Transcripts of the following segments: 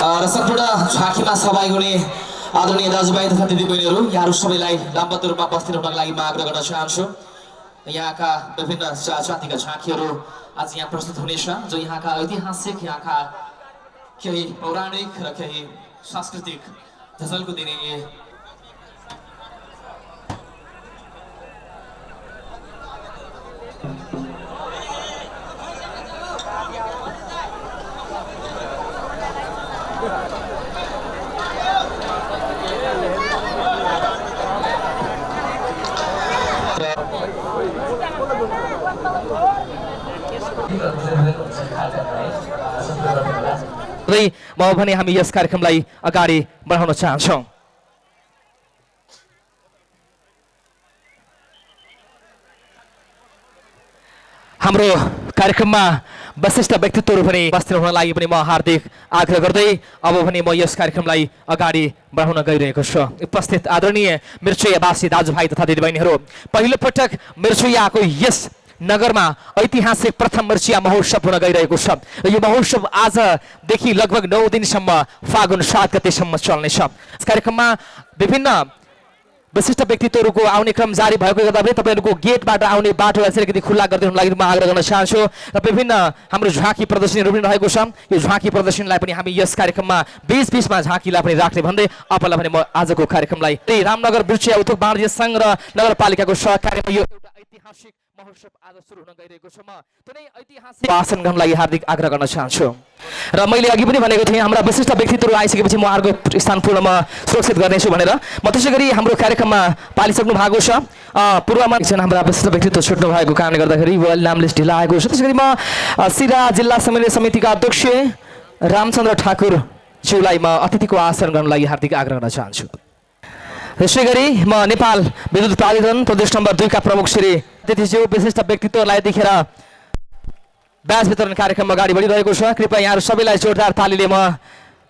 र सम्पूर्ण झाँकीमा सहभागी हुने आदरणीय दाजुभाइ तथा दिदीबहिनीहरू यहाँहरू सबैलाई लामबद्ध रूपमा उपस्थित हुनको लागि म आग्रह गर्न चाहन्छु। यहाँका विभिन्न जातिका झाँकीहरू आज यहाँ प्रस्तुत हुनेछ, जो यहाँका ऐतिहासिक, यहाँका केही पौराणिक र केही सांस्कृतिक झलको दिने म भने हामी यस कार्यक्रमलाई अगाडि बढाउन चाहन्छौँ। हाम्रो कार्यक्रममा विशिष्ट व्यक्तित्वहरू पनि उपस्थित हुन लागि पनि म हार्दिक आग्रह गर्दै अब भने म यस कार्यक्रमलाई अगाडि बढाउन गइरहेको छु। उपस्थित आदरणीय मिर्चुयावासी दाजुभाइ तथा दिदीबहिनीहरू, पहिलो पटक मिर्चुयाको यस नगरमा ऐतिहासिक प्रथम मिर्चिया महोत्सव हुन गइरहेको छ र यो महोत्सव आजदेखि लगभग 9 दिनसम्म फागुन 7 गतेसम्म चल्नेछ। यस कार्यक्रममा विभिन्न विशिष्ट व्यक्तित्वहरूको आउने क्रम जारी भएको गर्दा पनि तपाईँहरूको गेटबाट आउने बाटो अलिकति खुल्ला गरिदिनुको लागि म आग्रह गर्न चाहन्छु र विभिन्न हाम्रो झाँकी प्रदर्शनीहरू पनि रहेको छ। यो झाँकी प्रदर्शनीलाई पनि हामी यस कार्यक्रममा बीचमा झाँकीलाई पनि राख्ने भन्दै अपलाई भने म आजको कार्यक्रमलाई रामनगर मिर्चिया उद्योग वाणिज्य सङ्घ र नगरपालिकाको सहकार्यमा यो एउटा ऐतिहासिक महोत्सव आज सुरु हुन गइरहेको छ। म कुनै ऐतिहासिक भाषण गर्न लागि हार्दिक आग्रह गर्न चाहन्छु र मैले अघि पनि भनेको थिएँ हाम्रा विशिष्ट व्यक्तित्वहरू आइसकेपछि म अर्को स्थान पूर्णमा सुरक्षित गर्नेछु भनेर। म त्यसै गरी हाम्रो कार्यक्रममा पालिसक्नु भएको छ। पूर्वमा एकजना हाम्रा विशिष्ट व्यक्तित्व छुट्नु भएको कारणले गर्दाखेरि नाम लिस्ट ढिला आएको छ। त्यसै गरी म सिरा जिल्ला समन्वय समितिका अध्यक्ष रामचन्द्र ठाकुर ज्यूलाई म अतिथिको आसन गर्न लागि हार्दिक आग्रह गर्न चाहन्छु। त्यसै गरी म नेपाल विद्युत प्राधिकरण प्रदेश नम्बर 2 का प्रमुख श्री अतिथिज्यू विशिष्ट व्यक्तित्वलाई देखेर ब्याज वितरण कार्यक्रम अगाडि बढिरहेको छ। कृपया यहाँहरू सबैलाई जोरदार तालीले म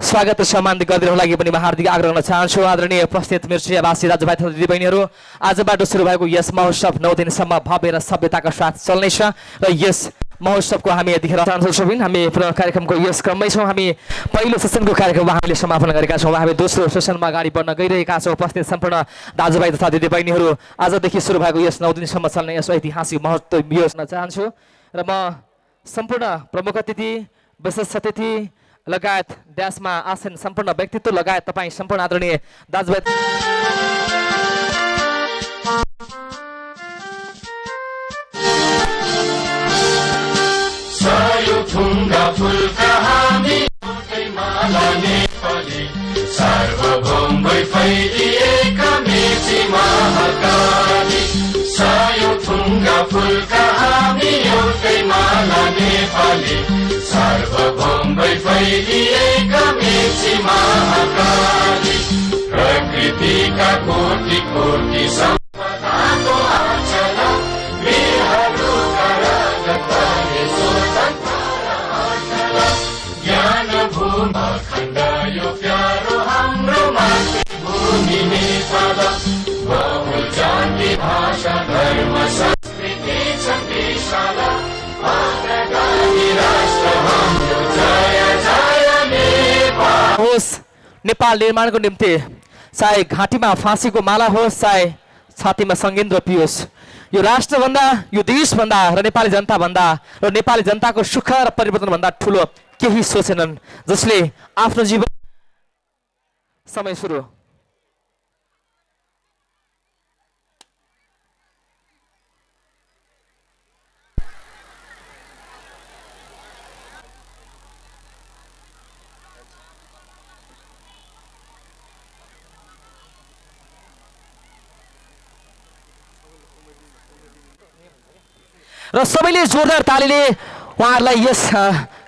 स्वागत र सम्मान गरिदिनुको लागि पनि म हार्दिक आग्रह गर्न चाहन्छु। आदरणीय उपस्थित मिर्चियावासी दाजुभाइ तथा दिदीबहिनीहरू, आजबाट सुरु भएको यस महोत्सव 9 दिनसम्म भव्य र सभ्यताका साथ चल्नेछ र यस महोत्सवको हामी यतिखेर हामी पुनः कार्यक्रमको यस क्रममै छौँ। हामी पहिलो सेसनको कार्यक्रममा हामीले समापन गरेका छौँ। हामी दोस्रो सेसनमा अगाडि बढ्न गइरहेका छौँ। उपस्थित सम्पूर्ण दाजुभाइ तथा दिदीबहिनीहरू, आजदेखि सुरु भएको यस 9 दिनसम्म चल्ने यस ऐतिहासिक महोत्सव योजना चाहन्छु र म सम्पूर्ण प्रमुख अतिथि, विशेष अतिथि लगायत देशमा आसन सम्पूर्ण व्यक्तित्व लगायत तपाईँ सम्पूर्ण आदरणीय दाजुभाइ थुङ्गा फुलका हामी माला नेपाली सार्वभौमै फैलिएका मेची महाकाली। सायो थुङ्गा फुलका हामी एउटै माला नेपाली सार्वभौमै फैलिएका मेची महाकाली। प्रकृतिका कोटि कोटि सम्पदाको आचला वीरहरूका रगतले खण्ड यो प्यारो हाम्रो मातृभूमि नेपाल। बहुल जाति भाषा धर्म संस्कृति छ विशाल, अग्रगामी राष्ट्र हाम्रो जय जय नेपाल होस्। नेपाल निर्माणको निम्ति चाहे घाँटीमा फाँसीको माला होस्, चाहे छातीमा सङ्गेन्द्र पियोस्, यो राष्ट्रभन्दा, यो देशभन्दा र नेपाली जनताभन्दा र नेपाली जनताको सुख र परिवर्तनभन्दा ठुलो केही सोचेनन् जसले आफ्नो जीवन समय सुरु र सबैले जोरदार तालीले उहाँहरूलाई यस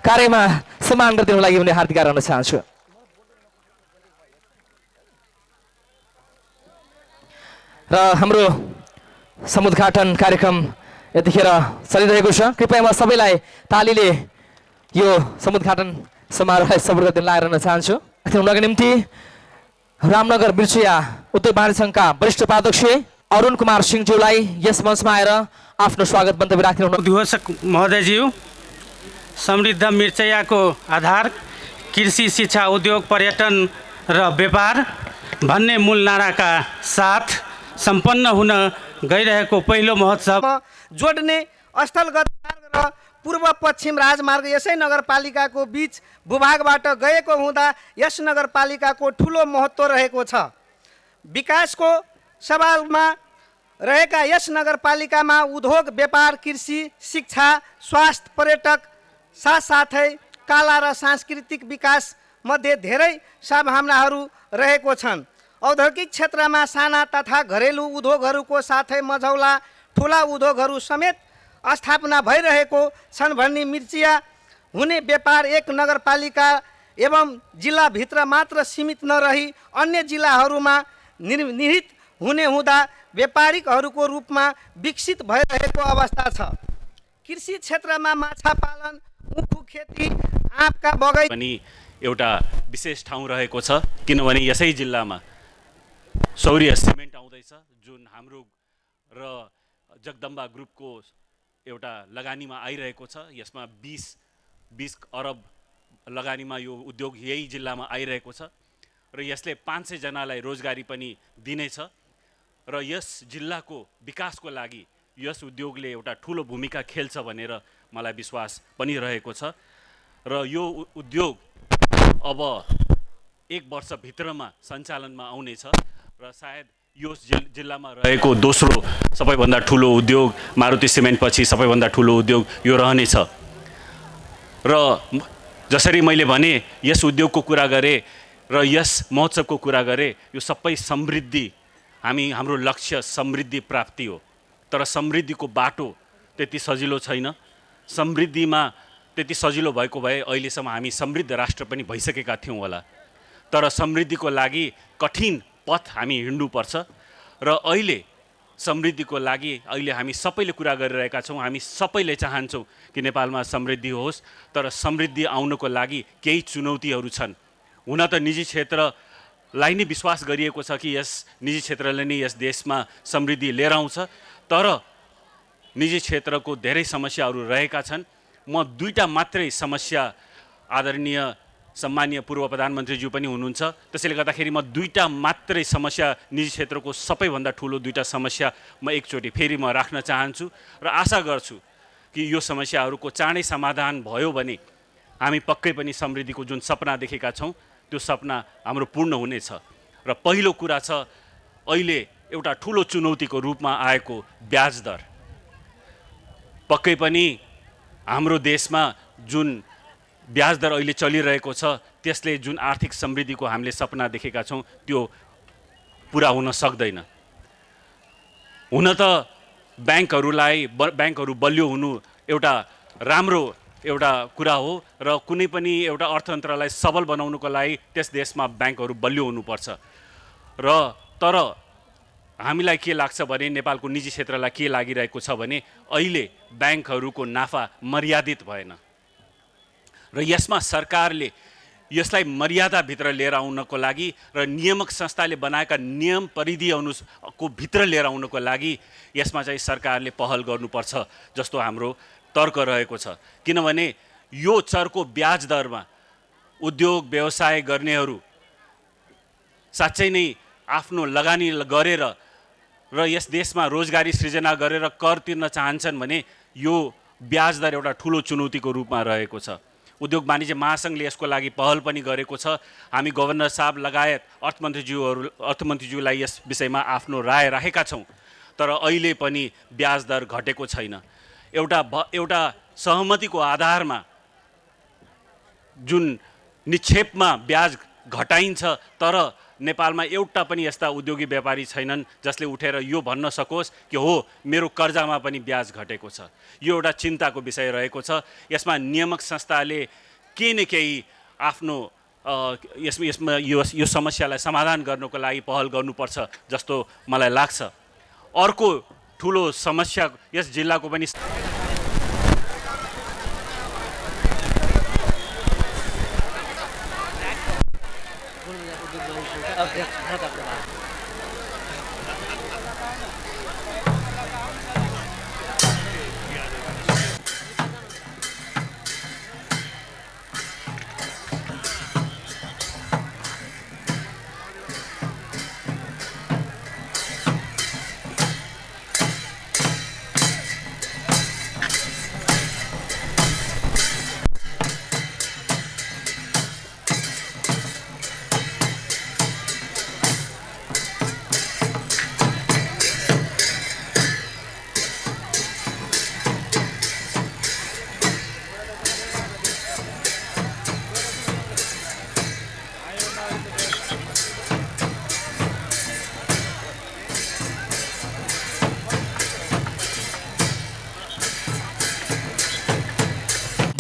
कार्यमा सम्मान गरिदिनुको लागि पनि हार्दिक आग्रह गर्न चाहन्छु। र हाम्रो समुद्घाटन कार्यक्रम यतिखेर चलिरहेको छ। कृपया म सबैलाई तालीले यो समुद्घाटन समारोहलाई सफल गरिदिन लाग्न चाहन्छु। हुनका निम्ति रामनगर मिर्चिया उद्योग वाणिज्य सङ्घका वरिष्ठ उपाध्यक्ष अरुण कुमार सिंहज्यूलाई यस मञ्चमा आएर आफ्नो स्वागत मन्तव्य राख्नु। उद्घोषक महोदयज्यू, समृद्ध मिर्चयाको आधार कृषि, शिक्षा, उद्योग, पर्यटन र व्यापार भन्ने मूल नाराका साथ सम्पन्न हुन गइरहेको पहिलो महोत्सव जोड्ने स्थलगत मार्ग र पूर्व पश्चिम राजमार्ग यसै नगरपालिकाको बीच भूभागबाट गएको हुँदा यस नगरपालिकाको ठुलो महत्त्व रहेको छ। विकासको सवालमा रहेका यस नगरपालिकामा उद्योग, व्यापार, कृषि, शिक्षा, स्वास्थ्य, पर्यटक साथसाथै कला र सांस्कृतिक विकास मध्ये धेरै सम्भावनाहरू रहेको छन्। औद्योगिक क्षेत्रमा साना तथा घरेलु उद्योगहरूको साथै मझौला ठुला उद्योगहरू समेत स्थापना भइरहेको छन् भन्ने मिर्चिया हुने व्यापार एक नगरपालिका एवं जिल्लाभित्र मात्र सीमित नरही अन्य जिल्लाहरूमा निहित हुने हुँदा व्यापारिकहरूको रूपमा विकसित भइरहेको अवस्था छ। कृषि क्षेत्रमा माछा पालन, उखु खेती, आँपका बगैँचा पनि एउटा विशेष ठाउँ रहेको छ, किनभने यसै जिल्लामा सौर्य सिमेन्ट आउँदैछ जुन हाम्रो र जगदम्बा ग्रुपको एउटा लगानीमा आइरहेको छ। यसमा 20 अरब लगानीमा यो उद्योग यही जिल्लामा आइरहेको छ र यसले 500 जनालाई रोजगारी पनि दिनेछ र यस जिल्लाको विकासको लागि यस उद्योगले एउटा ठुलो भूमिका खेल्छ भनेर मलाई विश्वास पनि रहेको छ र यो उद्योग अब 1 वर्षभित्रमा सञ्चालनमा आउनेछ र सायद यो जिल्लामा रहेको दोस्रो सबैभन्दा ठुलो उद्योग मारुति सिमेन्ट पछि सबैभन्दा ठुलो उद्योग यो रहनेछ। र जसरी मैले भने यस उद्योगको कुरा गरेँ र यस महोत्सवको कुरा गरेँ, यो सबै समृद्धि हाम्रो लक्ष्य समृद्धि प्राप्ति हो। तर समृद्धिको बाटो त्यति सजिलो छैन। समृद्धिमा त्यति सजिलो भएको भए अहिलेसम्म हामी समृद्ध राष्ट्र पनि भइसकेका थियौँ होला। तर समृद्धिको लागि कठिन पथ हामी हिँड्नुपर्छ र अहिले समृद्धिको लागि अहिले हामी सबैले कुरा गरिरहेका छौँ। हामी सबैले चाहन्छौँ कि नेपालमा समृद्धि होस्, तर समृद्धि आउनको लागि केही चुनौतीहरू छन्। हुन त निजी क्षेत्रलाई नै विश्वास गरिएको छ कि यस निजी क्षेत्रले नै यस देशमा समृद्धि लिएर आउँछ, तर निजी क्षेत्रको धेरै समस्याहरू रहेका छन्। म दुईटा मात्रै समस्या, आदरणीय सम्मानीय पूर्व प्रधानमन्त्रीज्यू पनि हुनुहुन्छ, त्यसैले गर्दाखेरि म दुईटा मात्रै समस्या निजी क्षेत्रको सबैभन्दा ठुलो दुईटा समस्या म एकचोटि फेरि म राख्न चाहन्छु र आशा गर्छु कि यो समस्याहरूको चाँडै समाधान भयो भने हामी पक्कै पनि समृद्धिको जुन सपना देखेका छौँ त्यो सपना हाम्रो पूर्ण हुनेछ। र पहिलो कुरा छ, अहिले एउटा ठुलो चुनौतीको रूपमा आएको ब्याज दर। पक्कै पनि हाम्रो देशमा जुन ब्याज दर अहिले चलिरहेको छ त्यसले जुन आर्थिक समृद्धिको हामीले सपना देखेका छौँ त्यो पुरा हुन सक्दैन। हुन त ब्याङ्कहरू बलियो हुनु एउटा राम्रो एउटा कुरा हो र कुनै पनि एउटा अर्थतन्त्रलाई सबल बनाउनुको लागि त्यस देशमा ब्याङ्कहरू बलियो हुनुपर्छ। तर हामीलाई के लाग्छ भने नेपालको निजी क्षेत्रलाई के लागिरहेको छ भने अहिले ब्याङ्कहरूको नाफा मर्यादित भएन र यसमा सरकारले यसलाई मर्यादाभित्र लिएर आउनको लागि र नियामक संस्थाले बनाएका नियम परिधि को भित्र लिएर आउनको लागि यसमा चाहिँ सरकारले पहल गर्नुपर्छ जस्तो हाम्रो तर्क रहेको छ। किनभने यो चर्को ब्याज दरमा उद्योग व्यवसाय गर्नेहरू साँच्चै नै आफ्नो लगानी गरेर र यस देशमा रोजगारी सृजना गरेर कर तिर्न चाहन्छन् भने यो ब्याज दर एउटा ठुलो चुनौतीको रूपमा रहेको छ। उद्योग वाणिज्य महासङ्घले यसको लागि पहल पनि गरेको छ। हामी गभर्नर साहब लगायत अर्थमन्त्रीज्यूलाई यस विषयमा आफ्नो राय राखेका छौँ, तर अहिले पनि ब्याज दर घटेको छैन। एउटा सहमतिको आधारमा जुन निक्षेपमा ब्याज घटाइन्छ, तर नेपालमा एउटा पनि यस्ता उद्योगी व्यापारी छैनन् जसले उठेर यो भन्न सकोस् कि हो मेरो कर्जामा पनि ब्याज घटेको छ। यो एउटा चिन्ताको विषय रहेको छ। यसमा नियामक संस्थाले केही न केही आफ्नो यसमा यो समस्यालाई समाधान गर्नको लागि पहल गर्नुपर्छ जस्तो मलाई लाग्छ। अर्को ठुलो समस्या यस जिल्लाको पनि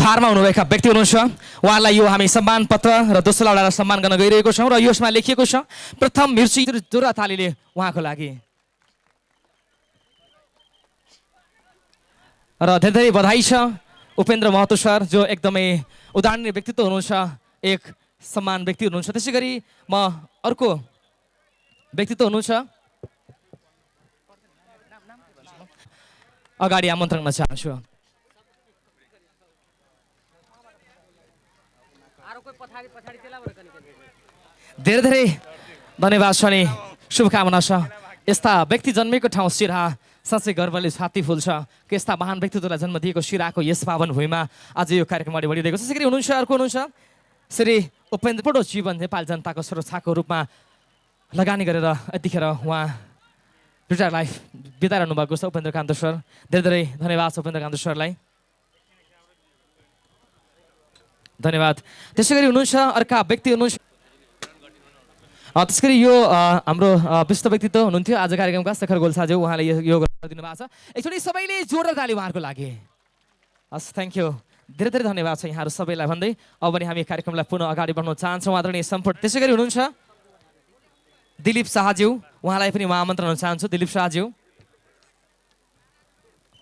मुख्यधारमा हुनुभएका व्यक्ति हुनुहुन्छ उहाँलाई यो हामी सम्मान पत्र र दोस्रो लाउडालाई सम्मान गर्न गइरहेको छौँ र यसमा लेखिएको छ प्रथम मिर्ची जोरा तालीले उहाँको लागि र धेरै धेरै बधाई छ उपेन्द्र महतो सर जो एकदमै उदाहरणीय व्यक्तित्व हुनुहुन्छ एक सम्मान व्यक्ति हुनुहुन्छ त्यसै गरी म अर्को व्यक्तित्व हुनुहुन्छ अगाडि आमन्त्रण गर्न चाहन्छु धेरै धेरै धन्यवाद छ नि शुभकामना छ यस्ता व्यक्ति जन्मेको ठाउँ सिराहा साँच्चै गर्वले छाती फुल्छ कि यस्ता महान व्यक्तित्वलाई जन्म दिएको सिराहाको यस पावन भूमिमा आज यो कार्यक्रम अगाडि बढिरहेको छ। त्यसै गरी हुनुहुन्छ अर्को हुनुहुन्छ श्री उपेन्द्र बडो जीवन नेपाल जनताको सुरक्षाको रूपमा लगानी गरेर यतिखेर उहाँ रिटायर लाइफ बिताइरहनु भएको छ उपेन्द्र कान्त सर। धेरै धेरै धन्यवाद छ उपेन्द्र कान्त सरलाई धन्यवाद। त्यसै गरी हुनुहुन्छ अर्का व्यक्ति हुनुहुन्छ त्यसै गरी यो हाम्रो विशिष्ट व्यक्तित्व हुनुहुन्थ्यो आज कार्यक्रमका शेखर गोल्छाज्यू उहाँले यो गरिदिनु भएको छ। एकचोटि सबैले जोरदार ताली उहाँहरूको लागि हस् थ्याङ्क यू धेरै धेरै धन्यवाद छ यहाँहरू सबैलाई भन्दै अब पनि हामी कार्यक्रमलाई पुनः अगाडि बढाउन चाहन्छौँ आदरणीय सम्पूर्ण। त्यसै गरी हुनुहुन्छ दिलीप शाहज्यू उहाँलाई पनि म आमन्त्रण गर्न चाहन्छु। दिलीप शाहज्यू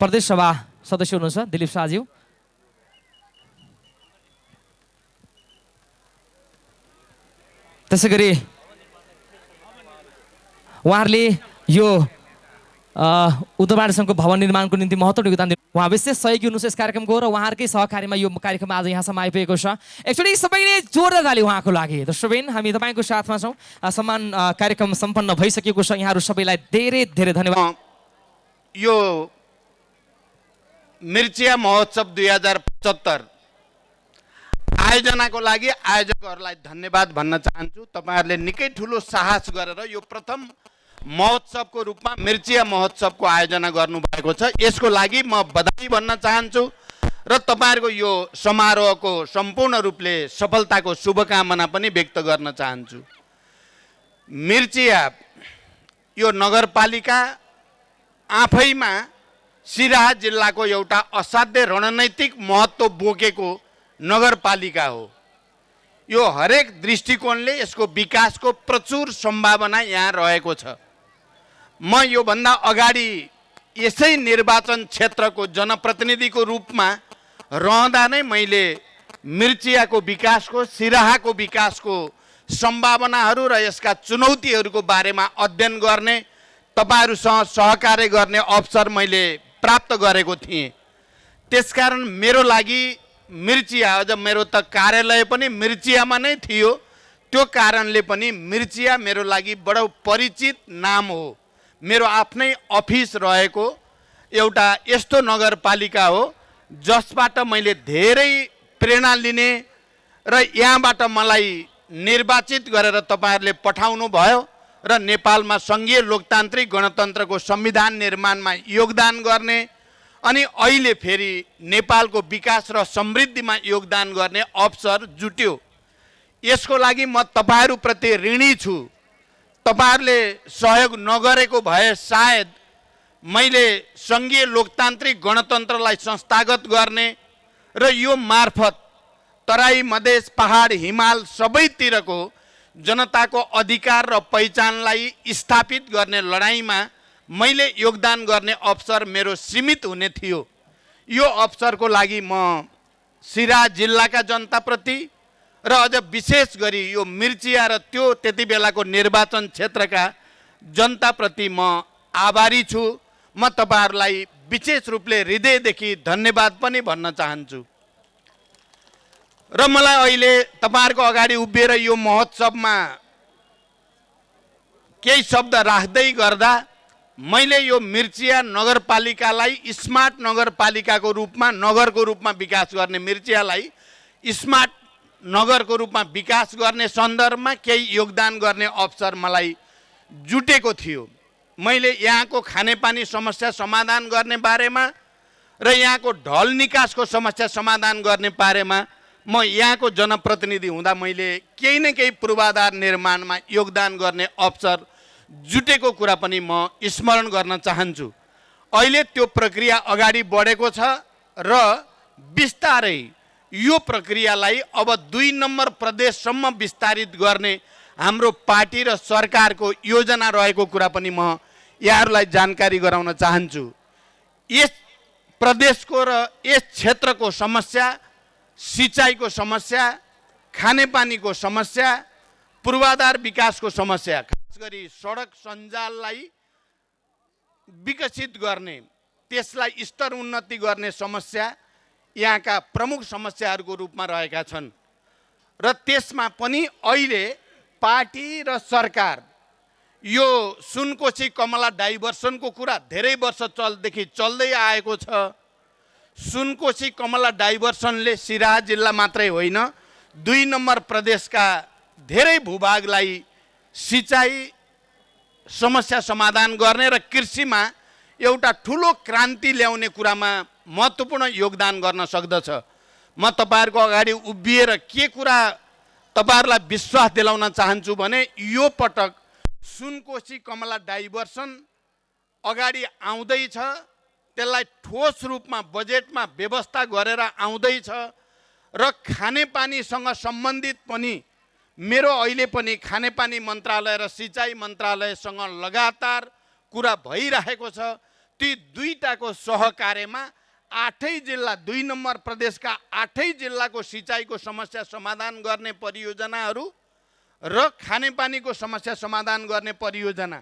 प्रदेश सभा सदस्य हुनुहुन्छ दिलीप शाहज्यू त्यसै गरी उहाँहरूले यो उद्धव सङ्घको भवन निर्माणको निम्ति महत्त्वपूर्ण योगदान दिनु उहाँ विशेष सहयोगी हुनुहुन्छ यस कार्यक्रमको र उहाँहरूकै सहकार्यमा यो कार्यक्रम आज यहाँसम्म आइपुगेको छ। एकचोटि सबैले जोरदार ताली उहाँको लागि। दर्शकबिन हामी तपाईँको साथमा छौँ सम्मान कार्यक्रम सम्पन्न भइसकेको छ यहाँहरू सबैलाई धेरै धेरै धन्यवाद। यो मिर्चिया महोत्सव 2075 आयोजनाको लागि आयोजकहरूलाई धन्यवाद भन्न चाहन्छु। तपाईँहरूले निकै ठुलो साहस गरेर यो प्रथम महोत्सवको रूपमा मिर्चिया महोत्सवको आयोजना गर्नुभएको छ यसको लागि म बधाई भन्न चाहन्छु र तपाईँहरूको यो समारोहको सम्पूर्ण रूपले सफलताको शुभकामना पनि व्यक्त गर्न चाहन्छु। मिर्चिया यो नगरपालिका आफैमा सिराहा जिल्लाको एउटा असाध्य रणनैतिक महत्त्व बोकेको नगरपालिका हो। यो हरेक दृष्टिकोणले यसको विकासको प्रचुर सम्भावना यहाँ रहेको छ। म योभन्दा अगाडि यसै निर्वाचन क्षेत्रको जनप्रतिनिधिको रूपमा रहँदा नै मैले मिर्चियाको विकासको सिराहाको विकासको सम्भावनाहरू र यसका चुनौतीहरूको बारेमा अध्ययन गर्ने तपाईँहरूसँग सहकार्य गर्ने अवसर मैले प्राप्त गरेको थिएँ। त्यसकारण मेरो लागि मिर्चिया अझ मेरो त कार्यालय पनि मिर्चियामा नै थियो त्यो कारणले पनि मिर्चिया मेरो लागि बडो परिचित नाम हो। मेरो आफ्नै अफिस रहेको एउटा यस्तो नगरपालिका हो जसबाट मैले धेरै प्रेरणा लिने र यहाँबाट मलाई निर्वाचित गरेर तपाईँहरूले पठाउनु भयो र नेपालमा सङ्घीय लोकतान्त्रिक गणतन्त्रको संविधान निर्माणमा योगदान गर्ने अनि अहिले फेरि नेपालको विकास र समृद्धिमा योगदान गर्ने अवसर जुट्यो। यसको लागि म तपाईँहरूप्रति ऋणी छु। तपाईँहरूले सहयोग नगरेको भए सायद मैले सङ्घीय लोकतान्त्रिक गणतन्त्रलाई संस्थागत गर्ने र यो मार्फत तराई मधेस पहाड हिमाल सबैतिरको जनताको अधिकार र पहिचानलाई स्थापित गर्ने लडाइँमा मैले योगदान गर्ने अवसर मेरो सीमित हुने थियो। यो अवसरको लागि म सिराहा जिल्लाका जनताप्रति र अझ विशेष गरी यो मिर्चिया र त्यो त्यति बेलाको निर्वाचन क्षेत्रका जनताप्रति म आभारी छु। म तपाईँहरूलाई विशेष रूपले हृदयदेखि धन्यवाद पनि भन्न चाहन्छु। र मलाई अहिले तपाईँहरूको अगाडि उभिएर यो महोत्सवमा केही शब्द राख्दै गर्दा मैले यो मिर्चिया नगरपालिकालाई स्मार्ट नगरपालिकाको रूपमा नगरको रूपमा विकास गर्ने मिर्चियालाई स्मार्ट नगरको रूपमा विकास गर्ने सन्दर्भमा केही योगदान गर्ने अवसर मलाई जुटेको थियो। मैले यहाँको खानेपानी समस्या समाधान गर्ने बारेमा र यहाँको ढल निकासको समस्या समाधान गर्ने बारेमा म यहाँको जनप्रतिनिधि हुँदा मैले केही न केही पूर्वाधार निर्माणमा योगदान गर्ने अवसर जुटेको कुरा पनि म स्मरण गर्न चाहन्छु। अहिले त्यो प्रक्रिया अगाडि बढेको छ र बिस्तारै यो प्रक्रियालाई अब 2 नम्बर प्रदेशसम्म विस्तारित गर्ने हाम्रो पार्टी र सरकारको योजना रहेको कुरा पनि म यहाँहरूलाई जानकारी गराउन चाहन्छु। यस प्रदेशको र यस क्षेत्रको समस्या, सिँचाइको समस्या, खानेपानीको समस्या, पूर्वाधार विकासको समस्या, खास गरी सडक सञ्जाललाई विकसित गर्ने, त्यसलाई स्तर उन्नति गर्ने समस्या यहाँका प्रमुख समस्याहरूको रूपमा रहेका छन्। र त्यसमा पनि अहिले पार्टी र सरकार यो सुनकोशी कमला डाइभर्सनको कुरा धेरै वर्षदेखि चल्दै आएको छ। सुनकोशी कमला डाइभर्सनले सिराहा जिल्ला मात्रै होइन 2 नम्बर प्रदेशका धेरै भूभागलाई सिँचाइ समस्या समाधान गर्ने र कृषिमा एउटा ठुलो क्रान्ति ल्याउने कुरामा महत्त्वपूर्ण योगदान गर्न सक्दछ। म तपाईहरुको अगाडि उभिएर के कुरा तपाईहरुलाई विश्वास दिलाउन चाहन्छु भने यो पटक सुनकोशी कमला डाइभर्सन अगाडि आउँदैछ, त्यसलाई ठोस रूपमा बजेटमा व्यवस्था गरेर आउँदैछ र खानेपानीसँग सम्बन्धित पनि मेरो अहिले पनि खानेपानी मन्त्रालय र सिँचाइ मन्त्रालयसँग लगातार कुरा भइरहेको छ। ती दुईटाको सहकार्यमा 8 जिल्ला 2 नम्बर प्रदेशका 8 जिल्लाको सिँचाइको समस्या समाधान गर्ने परियोजनाहरू र खानेपानीको समस्या समाधान गर्ने परियोजना,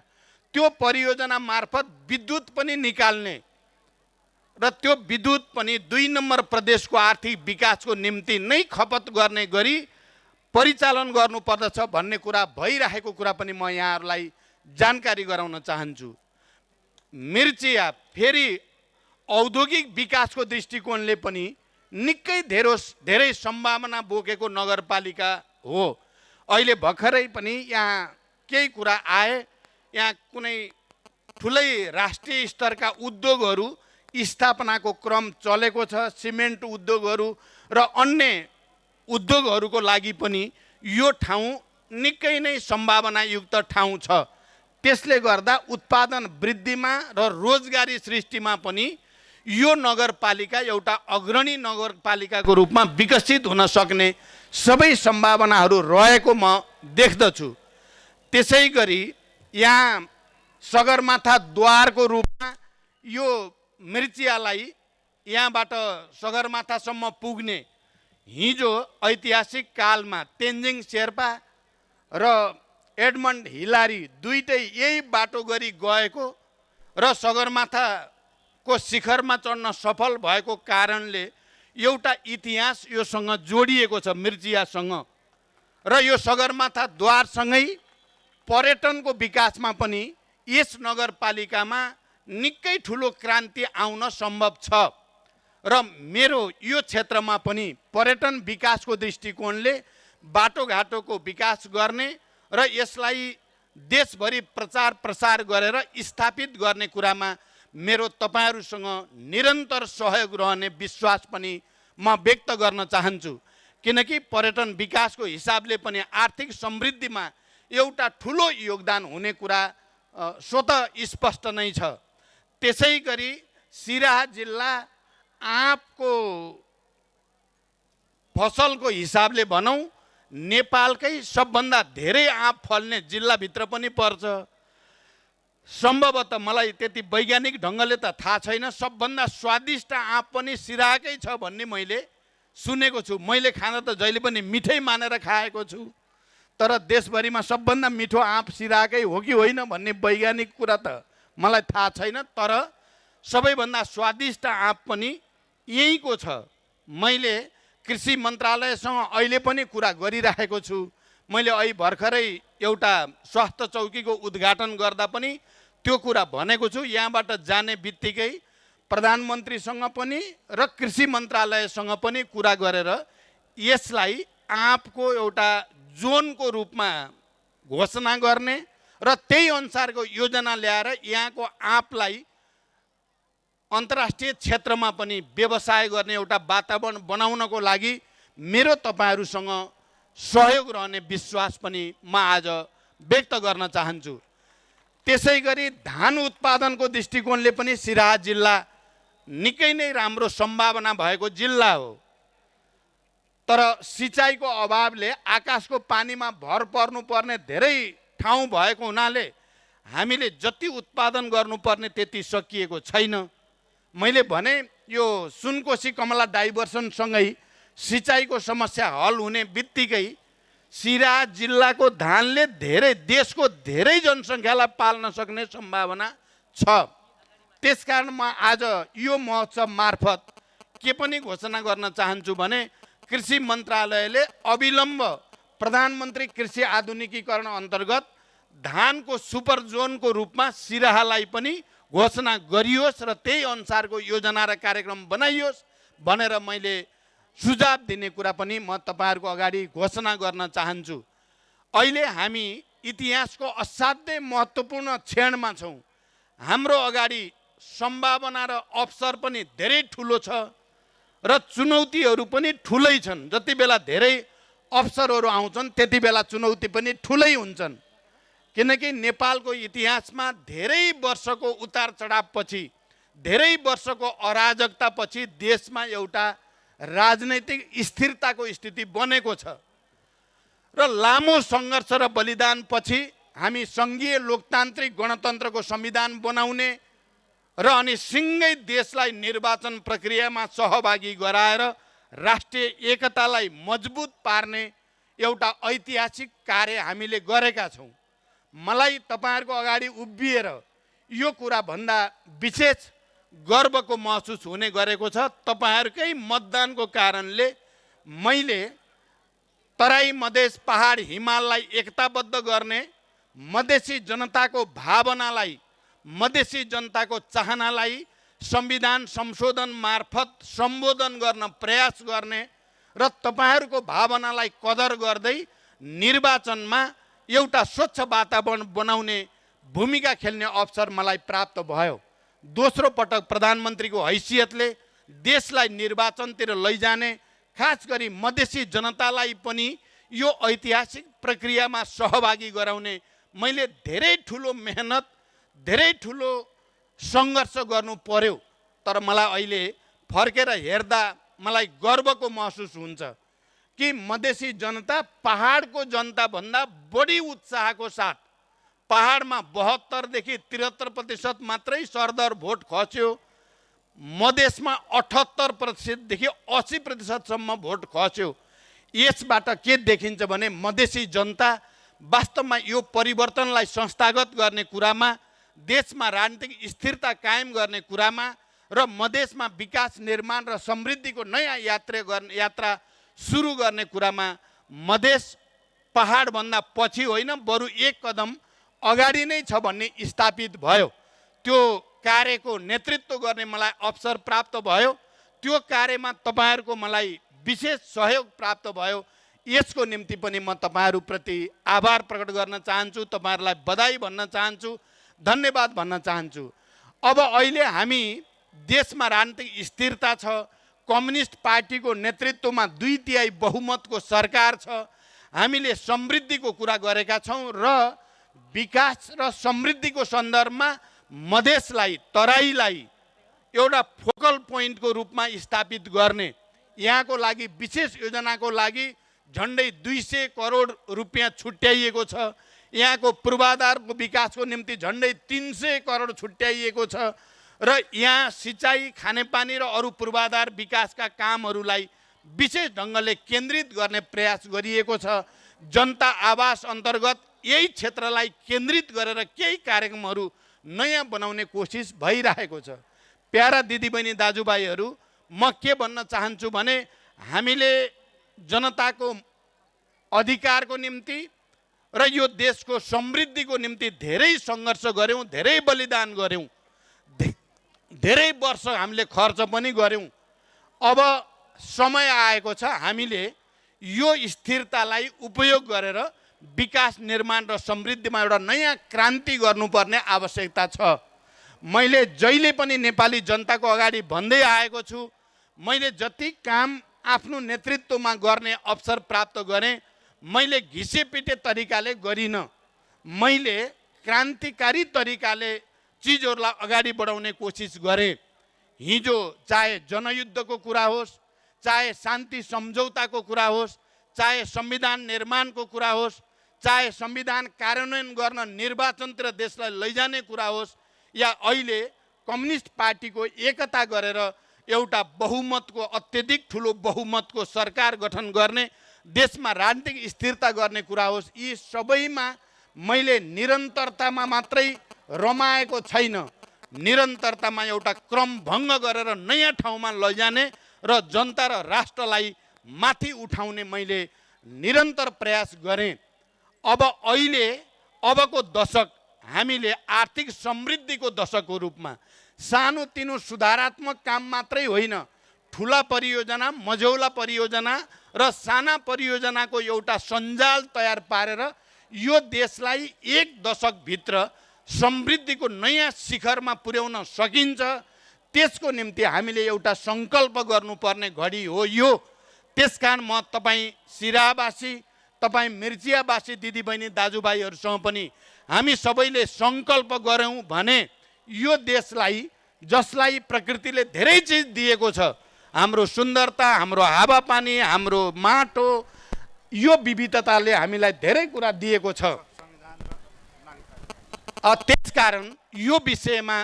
त्यो परियोजना मार्फत विद्युत पनि निकाल्ने र त्यो विद्युत पनि 2 नम्बर प्रदेशको आर्थिक विकासको निम्ति नै खपत गर्ने गरी परिचालन गर्नुपर्दछ भन्ने कुरा भइरहेको कुरा पनि म यहाँहरूलाई जानकारी गराउन चाहन्छु। मिर्चिया फेरि औद्योगिक विकासको दृष्टिकोणले पनि निकै धेरै सम्भावना बोकेको नगरपालिका हो। अहिले भर्खरै पनि यहाँ केही कुरा आए, यहाँ कुनै ठुलै राष्ट्रिय स्तरका उद्योगहरू स्थापनाको क्रम चलेको छ। सिमेन्ट उद्योगहरू र अन्य उद्योगहरूको लागि पनि यो ठाउँ निकै नै सम्भावनायुक्त ठाउँ छ। त्यसले गर्दा उत्पादन वृद्धिमा र रोजगारी सृष्टिमा पनि यो नगरपालिका एउटा अग्रणी नगरपालिकाको रूपमा विकसित हुन सक्ने सबै सम्भावनाहरू रहेको म देख्दछु। त्यसै गरी यहाँ सगरमाथा द्वारको रूपमा यो मिर्चियालाई यहाँबाट सगरमाथासम्म पुग्ने हिजो ऐतिहासिक कालमा तेन्जिङ शेर्पा र एडमन्ड हिलारी दुईटै यही बाटो गरी गएको र सगरमाथाको शिखरमा चढ्न सफल भएको कारणले एउटा इतिहास योसँग जोडिएको छ मिर्चियासँग। र यो सगरमाथा द्वारसँगै पर्यटनको विकासमा पनि यस नगरपालिकामा निकै ठुलो क्रान्ति आउन सम्भव छ। र मेरो यो क्षेत्रमा पनि पर्यटन विकासको दृष्टिकोणले बाटोघाटोको विकास गर्ने र यसलाई देशभरि प्रचार प्रसार गरेर स्थापित गर्ने कुरामा मेरो तपाईहरुसँग निरन्तर सहयोग रहने विश्वास पनि म व्यक्त गर्न चाहन्छु। किनकि पर्यटन विकासको हिसाबले पनि आर्थिक समृद्धिमा एउटा ठुलो योगदान हुने कुरा स्वतः स्पष्ट नै छ। त्यसै गरी सिराहा जिल्ला आँपको फसलको हिसाबले भनौँ नेपालकै सबभन्दा धेरै आँप फल्ने जिल्लाभित्र पनि पर्छ। सम्भवतः मलाई त्यति वैज्ञानिक ढङ्गले त थाहा छैन, सबभन्दा स्वादिष्ट आँप पनि सिराहाकै छ भन्ने मैले सुनेको छु। मैले खाना त जहिले पनि मिठै मानेर खाएको छु, तर देशभरिमा सबभन्दा मिठो आँप सिराहाकै हो कि होइन भन्ने वैज्ञानिक कुरा त मलाई थाहा छैन, तर सबैभन्दा स्वादिष्ट आँप पनि यहीँको छ। मैले कृषि मन्त्रालयसँग अहिले पनि कुरा गरिरहेको छु। मैले अहिले भर्खरै एउटा स्वास्थ्य चौकीको उद्घाटन गर्दा पनि त्यो कुरा भनेको छु। यहाँबाट जाने बित्तिकै प्रधानमन्त्रीसँग पनि र कृषि मन्त्रालयसँग पनि कुरा गरेर यसलाई आँपको एउटा जोनको रूपमा घोषणा गर्ने र त्यही अनुसारको योजना ल्याएर यहाँको आँपलाई अन्तर्राष्ट्रिय क्षेत्रमा पनि व्यवसाय गर्ने एउटा वातावरण बनाउनको लागि मेरो तपाईहरुसँग सहयोग रहने विश्वास पनि म आज व्यक्त गर्न चाहन्छु। त्यसै गरी धान उत्पादनको दृष्टिकोणले पनि सिराहा जिल्ला निकै नै राम्रो सम्भावना भएको जिल्ला हो। तर सिँचाइको अभावले आकाशको पानीमा भर पर्नुपर्ने धेरै ठाउँ भएको हुनाले हामीले जति उत्पादन गर्नुपर्ने त्यति सकिएको छैन। मैले भने यो सुनकोशी कमला डाइभर्सनसँगै सिँचाइको समस्या हल हुने बित्तिकै सिराहा जिल्लाको धानले देशको धेरै जनसङ्ख्यालाई पाल्न सक्ने सम्भावना छ। त्यसकारण म आज यो महोत्सव मार्फत के पनि घोषणा गर्न चाहन्छु भने कृषि मन्त्रालयले अविलम्ब प्रधानमन्त्री कृषि आधुनिकीकरण अन्तर्गत धानको सुपर जोनको रूपमा सिराहालाई पनि घोषणा गरियोस् र त्यही अनुसारको योजना र कार्यक्रम बनाइयोस् भनेर मैले सुझाव दिने कुरा पनि म तपाईँहरूको अगाडि घोषणा गर्न चाहन्छु। अहिले हामी इतिहासको असाध्यै महत्त्वपूर्ण क्षणमा छौँ। हाम्रो अगाडि सम्भावना र अवसर पनि धेरै ठुलो छ र चुनौतीहरू पनि ठुलै छन्। जति बेला धेरै अवसरहरू आउँछन् त्यति बेला चुनौती पनि ठुलै हुन्छन्, किनकि नेपालको इतिहासमा धेरै वर्षको उतार चढावपछि, धेरै वर्षको अराजकतापछि देशमा एउटा राजनैतिक स्थिरताको स्थिति बनेको छ र लामो सङ्घर्ष र बलिदानपछि हामी सङ्घीय लोकतान्त्रिक गणतन्त्रको संविधान बनाउने र अनि सिँगै देशलाई निर्वाचन प्रक्रियामा सहभागी गराएर राष्ट्रिय एकतालाई मजबुत पार्ने एउटा ऐतिहासिक कार्य हामीले गरेका छौँ। मलाई तपाईँहरूको अगाडि उभिएर यो कुरा भन्दा विशेष गर्वको महसुस हुने गरेको छ। तपाईँहरूकै मतदानको कारणले मैले तराई मधेस पहाड हिमाललाई एकताबद्ध गर्ने, मधेसी जनताको भावनालाई, मधेसी जनताको चाहनालाई संविधान संशोधन मार्फत सम्बोधन गर्न प्रयास गर्ने र तपाईँहरूको भावनालाई कदर गर्दै निर्वाचनमा एउटा स्वच्छ वातावरण बनाउने भूमिका खेल्ने अवसर मलाई प्राप्त भयो। दोस्रो पटक प्रधानमन्त्रीको हैसियतले देशलाई निर्वाचनतिर लैजाने, खास गरी मधेसी जनतालाई पनि यो ऐतिहासिक प्रक्रियामा सहभागी गराउने मैले धेरै ठुलो मेहनत, धेरै ठुलो सङ्घर्ष गर्नु पर्यो। तर मलाई अहिले फर्केर हेर्दा मलाई गर्वको महसुस हुन्छ कि मधेसी जनता पहाडको जनताभन्दा बढी उत्साहको साथ, पहाडमा 72 देखि 73% मात्रै सरदर भोट खस्यो, मधेसमा 78% देखि 80% भोट खस्यो। यसबाट के देखिन्छ भने मधेसी जनता वास्तवमा यो परिवर्तनलाई संस्थागत गर्ने कुरामा, देशमा राजनीतिक स्थिरता कायम गर्ने कुरामा र मधेसमा विकास निर्माण र समृद्धिको नयाँ यात्रा सुरु गर्ने कुरामा मधेस पहाडभन्दा पछि होइन, बरु एक कदम अगाडि नै छ भन्ने स्थापित भयो। त्यो कार्यको नेतृत्व गर्ने मलाई अवसर प्राप्त भयो। त्यो कार्यमा तपाईँहरूको मलाई विशेष सहयोग प्राप्त भयो। यसको निम्ति पनि म तपाईँहरूप्रति आभार प्रकट गर्न चाहन्छु, तपाईँहरूलाई बधाई भन्न चाहन्छु, धन्यवाद भन्न चाहन्छु। अब अहिले हामी देशमा राजनीतिक स्थिरता छ, कम्युनिस्ट पार्टीको नेतृत्वमा 2/3 बहुमतको सरकार छ, हामीले समृद्धिको कुरा गरेका छौँ र विकास र समृद्धिको सन्दर्भमा मधेसलाई, तराईलाई एउटा फोकल पोइन्टको रूपमा स्थापित गर्ने, यहाँको लागि विशेष योजनाको लागि झन्डै 200 करोड रुपियाँ छुट्याइएको छ, यहाँको पूर्वाधारको विकासको निम्ति झन्डै 300 करोड छुट्याइएको छ र यहाँ सिँचाइ, खानेपानी र अरू पूर्वाधार विकासका कामहरूलाई विशेष ढङ्गले केन्द्रित गर्ने प्रयास गरिएको छ। जनता आवास अन्तर्गत यही क्षेत्रलाई केन्द्रित गरेर केही कार्यक्रमहरू नयाँ बनाउने कोसिस भइरहेको छ। प्यारा दिदीबहिनी दाजुभाइहरू, म के भन्न चाहन्छु भने हामीले जनताको अधिकारको निम्ति र यो देशको समृद्धिको निम्ति धेरै सङ्घर्ष गऱ्यौँ, धेरै बलिदान गऱ्यौँ, धेरै वर्ष हामीले खर्च पनि गऱ्यौँ। अब समय आएको छ हामीले यो स्थिरतालाई उपयोग गरेर विकास निर्माण र समृद्धिमा एउटा नयाँ क्रान्ति गर्नुपर्ने आवश्यकता छ। मैले जहिले पनि नेपाली जनताको अगाडि भन्दै आएको छु, मैले जति काम आफ्नो नेतृत्वमा गर्ने अवसर प्राप्त गरेँ, मैले घिसेपिटे तरिकाले गरिनँ, मैले क्रान्तिकारी तरिकाले चिजहरूलाई अगाडि बढाउने कोसिस गरेँ। हिजो चाहे जनयुद्धको कुरा होस्, चाहे शान्ति सम्झौताको कुरा होस्, चाहे संविधान निर्माणको कुरा होस्, चाहे संविधान कार्यान्वयन गर्न निर्वाचनतिर देशलाई लैजाने कुरा होस्, या अहिले कम्युनिस्ट पार्टीको एकता गरेर एउटा बहुमतको अत्यधिक ठुलो बहुमतको सरकार गठन गर्ने, देशमा राजनीतिक स्थिरता गर्ने कुरा होस्, यी सबैमा मैले निरन्तरतामा मात्रै रमाएको छैन, निरन्तरतामा एउटा क्रम भङ्ग गरेर नयाँ ठाउँमा लैजाने र जनता र राष्ट्रलाई माथि उठाउने मैले निरन्तर प्रयास गरेँ। अब अहिले अबको दशक हामीले आर्थिक समृद्धिको दशकको रूपमा सानोतिनो सुधारात्मक काम मात्रै होइन, ठुला परियोजना, मझौला परियोजना र साना परियोजनाको एउटा सञ्जाल तयार पारेर यो देशलाई एक दशकभित्र समृद्धिको नयाँ शिखरमा पुर्याउन सकिन्छ। त्यसको निम्ति हामीले एउटा सङ्कल्प गर्नुपर्ने घडी हो यो। त्यसकारण म तपाईँ सिराहावासी, तपाईँ मिर्चियावासी दिदीबहिनी दाजुभाइहरूसँग पनि हामी सबैले सङ्कल्प गरौँ भने यो देशलाई, जसलाई प्रकृतिले धेरै चिज दिएको छ, हाम्रो सुन्दरता, हाम्रो हावापानी, हाम्रो माटो, यो विविधताले हामीलाई धेरै कुरा दिएको छ। त्यसकारण यो विषयमा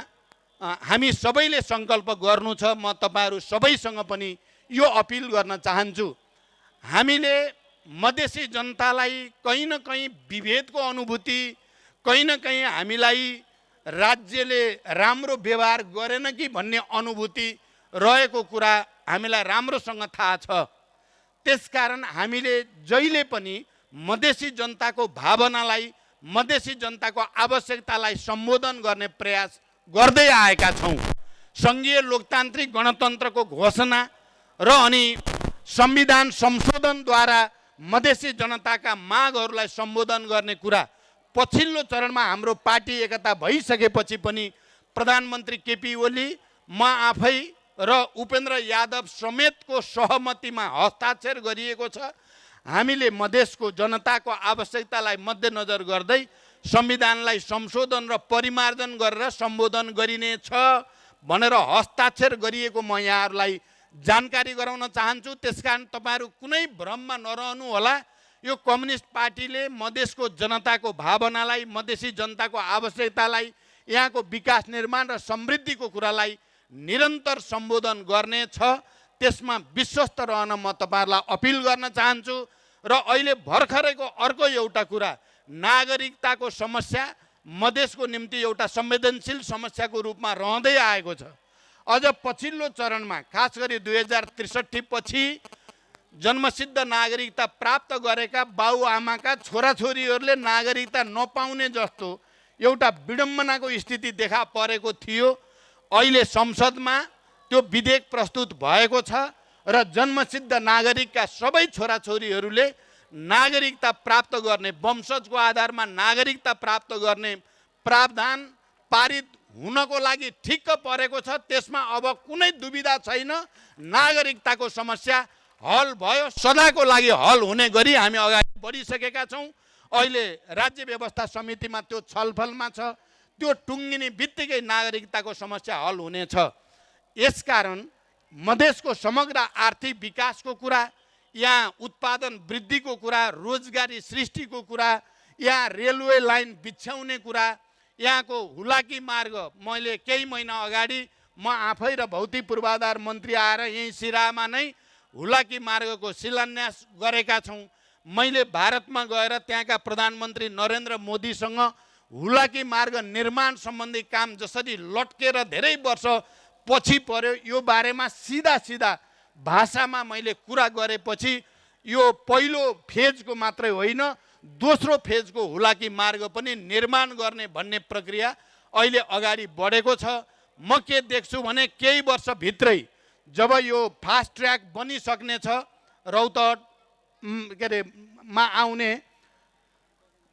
हामी सबैले सङ्कल्प गर्नु छ। म तपाईँहरू सबैसँग पनि यो अपिल गर्न चाहन्छु, हामीले मधेसी जनतालाई कहीँ न कहीँ विभेदको अनुभूति, कहीँ न कहीँ हामीलाई राज्यले राम्रो व्यवहार गरेन कि भन्ने अनुभूति रहेको कुरा हामीलाई राम्रोसँग थाहा छ। त्यसकारण हामीले जहिले पनि मधेसी जनताको भावनालाई, मधेसी जनताको आवश्यकतालाई सम्बोधन गर्ने प्रयास गर्दै आएका छौँ। सङ्घीय लोकतान्त्रिक गणतन्त्रको घोषणा र अनि संविधान संशोधनद्वारा मधेसी जनताका मागहरूलाई सम्बोधन गर्ने कुरा पछिल्लो चरणमा हाम्रो पार्टी एकता भइसकेपछि पनि प्रधानमन्त्री केपी ओली, म आफै र उपेन्द्र यादव समेतको सहमतिमा हस्ताक्षर गरिएको छ। हामीले मधेसको जनताको आवश्यकतालाई मध्यनजर गर्दै संविधानलाई संशोधन र परिमार्जन गरेर सम्बोधन गरिनेछ भनेर हस्ताक्षर गरिएको म यहाँहरूलाई जानकारी गराउन चाहन्छु। त्यसकारण तपाईँहरू कुनै भ्रममा नरहनु होला। यो कम्युनिस्ट पार्टीले मधेसको जनताको भावनालाई, मधेसी जनताको आवश्यकतालाई, यहाँको विकास निर्माण र समृद्धिको कुरालाई निरन्तर सम्बोधन गर्नेछ। त्यसमा विश्वस्त रहन म तपाईँहरूलाई अपिल गर्न चाहन्छु। र अहिले भर्खरैको अर्को एउटा कुरा, नागरिकताको समस्या मधेसको निम्ति एउटा संवेदनशील समस्याको रूपमा रहँदै आएको छ। अझ पछिल्लो चरणमा खास गरी 2063 पछि जन्मसिद्ध नागरिकता प्राप्त गरेका बाबुआमाका छोराछोरीहरूले नागरिकता नपाउने जस्तो एउटा विडम्बनाको स्थिति देखा परेको थियो। अहिले संसदमा त्यो विधेयक प्रस्तुत भएको छ र जन्मसिद्ध नागरिकका सबै छोराछोरीहरूले नागरिकता प्राप्त गर्ने, वंशजको आधारमा नागरिकता प्राप्त गर्ने प्रावधान पारित हुनको लागि ठिक्क परेको छ। त्यसमा अब कुनै दुविधा छैन। नागरिकताको समस्या हल भयो, सदाको लागि हल हुने गरी हामी अगाडि बढिसकेका छौँ। अहिले राज्य व्यवस्था समितिमा त्यो छलफलमा छ। त्यो टुङ्गिने बित्तिकै नागरिकताको समस्या हल हुनेछ। यसकारण मधेसको समग्र आर्थिक विकासको कुरा, यहाँ उत्पादन वृद्धिको कुरा, रोजगारी सृष्टिको कुरा, यहाँ रेलवे लाइन बिछ्याउने कुरा, यहाँको हुलाकी मार्ग, मैले केही महिना अगाडि म आफै र भौतिक पूर्वाधार मन्त्री आएर यहीँ सिराहामा नै हुलाकी मार्गको शिलान्यास गरेका छौँ। मैले भारतमा गएर त्यहाँका प्रधानमन्त्री नरेन्द्र मोदीसँग हुलाकी मार्ग निर्माण सम्बन्धी काम जसरी लट्केर धेरै वर्ष पछि पर्यो, यो बारेमा सिधा सिधा भाषामा मैले कुरा गरेपछि यो पहिलो फेजको मात्रै होइन, दोस्रो फेजको हुलाकी मार्ग पनि निर्माण गर्ने भन्ने प्रक्रिया अहिले अगाडि बढेको छ। म के देख्छु भने केही वर्षभित्रै जब यो फास्ट ट्र्याक बनिसक्नेछ, रौतहट के अरे मा आउने,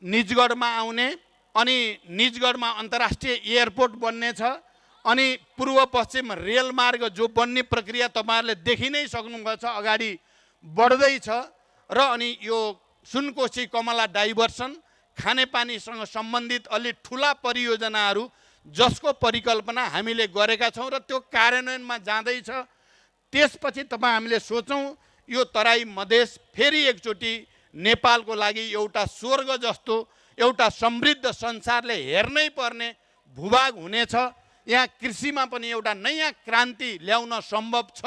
निजगढमा आउने, अनि निजगढमा अन्तर्राष्ट्रिय एयरपोर्ट बन्नेछ, अनि पूर्व पश्चिम रेलमार्ग जो बन्ने प्रक्रिया तपाईँहरूले देखि नै सक्नुभएको छ, अगाडि बढ्दैछ। र अनि यो सुनकोशी कमला डाइभर्सन, खानेपानीसँग सम्बन्धित अलि ठुला परियोजनाहरू जसको परिकल्पना हामीले गरेका छौँ र त्यो कार्यान्वयनमा जाँदैछ। त्यसपछि तपाईँ हामीले सोचौँ यो तराई मधेस फेरि एकचोटि नेपालको लागि एउटा स्वर्ग जस्तो एउटा समृद्ध संसारले हेर्नै पर्ने भूभाग हुनेछ। यहाँ कृषिमा पनि एउटा नयाँ क्रान्ति ल्याउन सम्भव छ,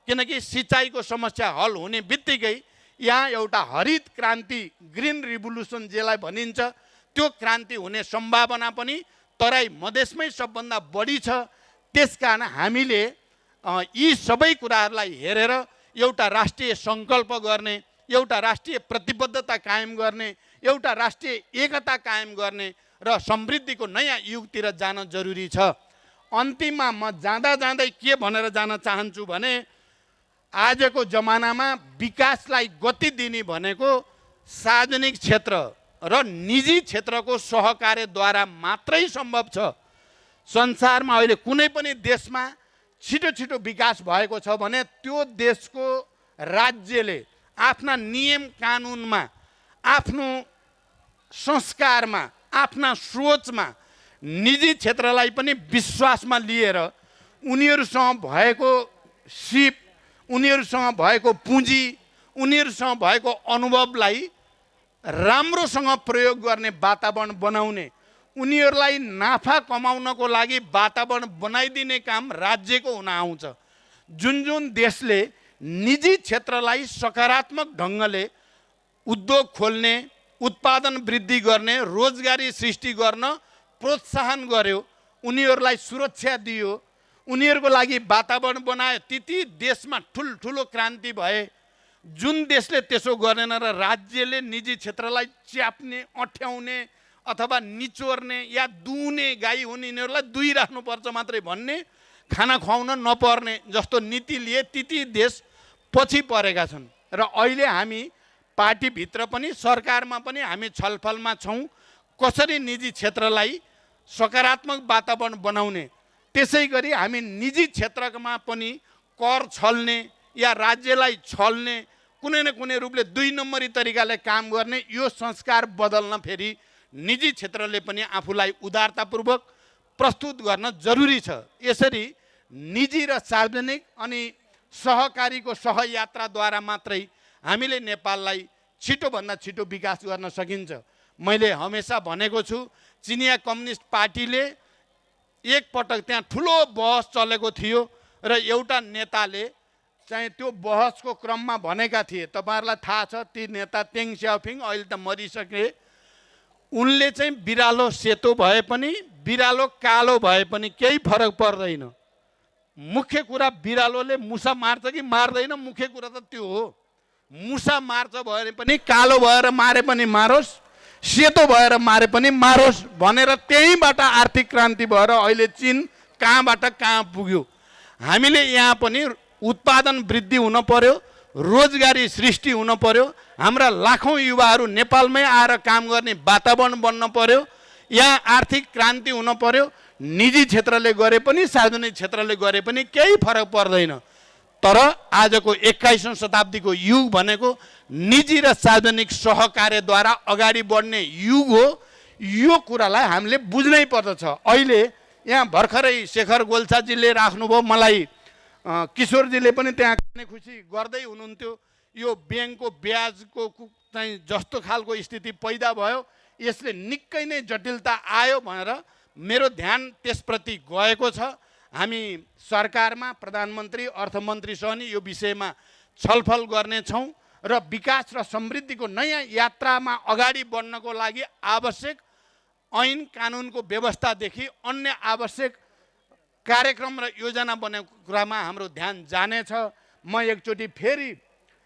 किनकि सिँचाइको समस्या हल हुने बित्तिकै यहाँ एउटा हरित क्रान्ति, ग्रिन रिभोल्युसन जसलाई भनिन्छ, त्यो क्रान्ति हुने सम्भावना पनि तराई मधेसमै सबभन्दा बढी छ। त्यसकारण हामीले यी सबै कुराहरूलाई हेरेर एउटा राष्ट्रिय सङ्कल्प गर्ने, एउटा राष्ट्रिय प्रतिबद्धता कायम गर्ने, एउटा राष्ट्रिय एकता कायम गर्ने र समृद्धिको नयाँ युगतिर जान जरुरी छ। अन्तिममा म जाँदा जाँदै के भनेर जान चाहन्छु भने आजको जमानामा विकासलाई गति दिने भनेको सार्वजनिक क्षेत्र र निजी क्षेत्रको सहकार्यद्वारा मात्रै सम्भव छ। संसारमा अहिले कुनै पनि देशमा छिटो छिटो विकास भएको छ भने त्यो देशको राज्यले आफ्ना नियम कानुनमा, आफ्नो संस्कारमा, आफ्ना सोचमा निजी क्षेत्रलाई पनि विश्वासमा लिएर उनीहरूसँग भएको सिप, उनीहरूसँग भएको पुँजी, उनीहरूसँग भएको अनुभवलाई राम्रोसँग प्रयोग गर्ने वातावरण बनाउने, उनीहरूलाई नाफा कमाउनको लागि वातावरण बनाइदिने काम राज्यको हुन आउँछ। जुन जुन देशले निजी क्षेत्रलाई सकारात्मक ढङ्गले उद्योग खोल्ने, उत्पादन वृद्धि गर्ने, रोजगारी सृष्टि गर्न प्रोत्साहन गर्यो, उनीहरूलाई सुरक्षा दियो, उनीहरूको लागि वातावरण बनायो, ती देशमा ठुल्ठुलो क्रान्ति भए। जुन देशले त्यसो गरेन र राज्यले निजी क्षेत्रलाई च्याप्ने, अँठ्याउने अथवा निचोर्ने या दुहुने गाई हुने, यिनीहरूलाई दुहिराख्नुपर्छ मात्रै भन्ने, खाना खुवाउन नपर्ने जस्तो नीति लिए ती देश पछि परेका छन्। र अहिले हामी पार्टीभित्र पनि सरकारमा पनि हामी छलफलमा छौँ कसरी निजी क्षेत्रलाई सकारात्मक वातावरण बनाउने। त्यसै गरी हामी निजी क्षेत्रमा पनि कर छल्ने या राज्यलाई छल्ने, कुनै न कुनै रूपले 2 नम्बरी तरिकाले काम गर्ने यो संस्कार बदल्न फेरि निजी क्षेत्रले पनि आफूलाई उदारतापूर्वक प्रस्तुत गर्न जरुरी छ। यसरी निजी र सार्वजनिक अनि सहकारीको सहयात्राद्वारा मात्रै हामीले नेपाललाई छिटोभन्दा छिटो विकास गर्न सकिन्छ। मैले हमेसा भनेको छु, चिनिया कम्युनिस्ट पार्टीले एकपटक त्यहाँ ठुलो बहस चलेको थियो र एउटा नेताले चाहिँ त्यो बहसको क्रममा भनेका थिए, तपाईँहरूलाई थाहा छ ती नेता तेङ स्याओपिङ अहिले त मरिसके, उनले चाहिँ बिरालो सेतो भए पनि बिरालो कालो भए पनि केही फरक पर्दैन। मुख्य कुरा बिरालोले मुसा मार्छ कि मार्दैन, मुख्य कुरा त त्यो हो। मुसा मार्छ भने पनि कालो भएर मारे पनि मारोस्, सेतो भएर मारे पनि मारोस् भनेर त्यहीँबाट आर्थिक क्रान्ति भएर अहिले चीन कहाँबाट कहाँ पुग्यो। हामीले यहाँ पनि उत्पादन वृद्धि हुन पर्यो, रोजगारी सृष्टि हुन पर्यो, हाम्रा लाखौँ युवाहरू नेपालमै आएर काम गर्ने वातावरण बन्न पर्यो, यहाँ आर्थिक क्रान्ति हुन पर्यो। निजी क्षेत्रले गरे पनि सार्वजनिक क्षेत्रले गरे पनि केही फरक पर्दैन। तर आजको 21औं शताब्दीको युग भनेको निजी र सार्वजनिक सहकार्यद्वारा अगाडि बढ्ने युग हो। यो कुरालाई हामीले बुझ्नै पर्दछ। अहिले यहाँ भर्खरै शेखर गोल्छाजीले राख्नुभयो, मलाई किशोरजीले पनि त्यहाँ खाने खुसी गर्दै हुनुहुन्थ्यो। यो ब्याङ्कको ब्याजको चाहिँ जस्तो खालको स्थिति पैदा भयो, यसले निकै नै जटिलता आयो भनेर मेरो ध्यान त्यसप्रति गएको छ। हामी सरकारमा प्रधानमन्त्री, अर्थमन्त्रीसँग नि यो विषयमा छलफल गर्नेछौँ र विकास र समृद्धिको नयाँ यात्रामा अगाडि बढ्नको लागि आवश्यक ऐन कानुनको व्यवस्थादेखि अन्य आवश्यक कार्यक्रम र योजना बनेको कुरामा हाम्रो ध्यान जानेछ। म एकचोटि फेरि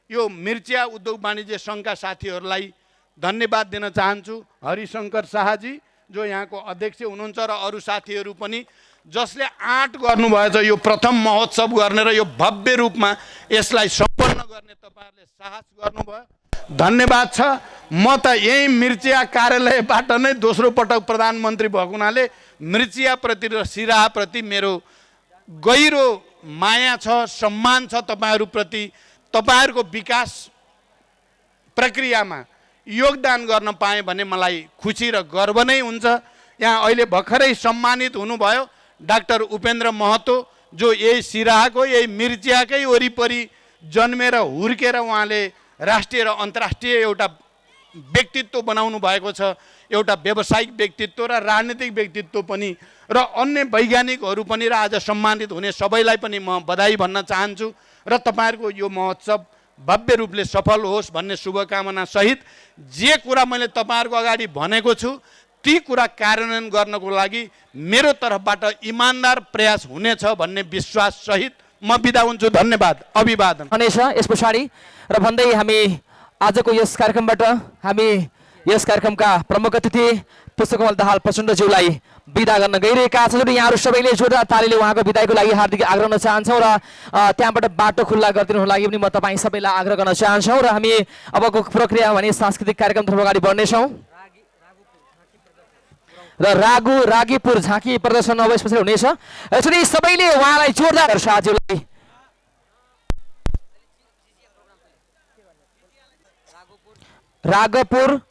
यो मिर्चिया उद्योग वाणिज्य सङ्घका साथीहरूलाई धन्यवाद दिन चाहन्छु। हरिशङ्कर शाहजी जो यहाँको अध्यक्ष हुनुहुन्छ र अरू साथीहरू पनि जसले आँट गर्नुभएछ यो प्रथम महोत्सव गर्ने र यो भव्य रूपमा यसलाई सम्पन्न गर्ने तपाईँहरूले साहस गर्नुभयो, धन्यवाद छ। म त यही मिर्चिया कार्यालयबाट नै दोस्रो पटक प्रधानमन्त्री भएको हुनाले मिर्चियाप्रति र सिराहाप्रति मेरो गहिरो माया छ, सम्मान छ तपाईँहरूप्रति। तपाईँहरूको विकास प्रक्रियामा योगदान गर्न पाएँ भने मलाई खुसी र गर्व नै हुन्छ। यहाँ अहिले भर्खरै सम्मानित हुनुभयो डाक्टर उपेन्द्र महतो जो यही सिराहाको यही मिर्चियाकै वरिपरि जन्मेर हुर्केर उहाँले राष्ट्रिय र अन्तर्राष्ट्रिय एउटा व्यक्तित्व बनाउनु भएको छ। एउटा व्यावसायिक व्यक्तित्व र राजनीतिक व्यक्तित्व पनि र अन्य वैज्ञानिकहरू पनि र आज सम्मानित हुने सबैलाई पनि म बधाई भन्न चाहन्छु र तपाईँहरूको यो महोत्सव भव्य रूपले सफल होस् भन्ने शुभकामना सहित जे कुरा मैले तपाईँहरूको अगाडि भनेको छु ती कुरा कार्यान्वयन गर्नको लागि मेरो तर्फबाट इमानदार प्रयास हुनेछ भन्ने विश्वास सहित म बिदा हुन्छु। धन्यवाद, अभिवादन। हुनेछ यस पछाडि र भन्दै हामी आजको यस कार्यक्रमबाट हामी यस कार्यक्रमका प्रमुख अतिथि पुष्पकमल दाहाल प्रचण्डज्यूलाई बिदा गर्न गइरहेका छौँ। यहाँहरू सबैले जोरदार तालीले उहाँको बिदाईको लागि हार्दिक आग्रह गर्न चाहन्छौँ र त्यहाँबाट बाटो खुल्ला गरिदिनुको लागि पनि म तपाईँ सबैलाई आग्रह गर्न चाहन्छौँ। र हामी अबको प्रक्रिया भने सांस्कृतिक कार्यक्रमतर्फ अगाडि बढ्नेछौँ र रागीपुर झाँकी प्रदर्शन अब यस पछाडि हुनेछ। यसरी सबैले उहाँलाई जोरदार साथीहरूलाई रागपुर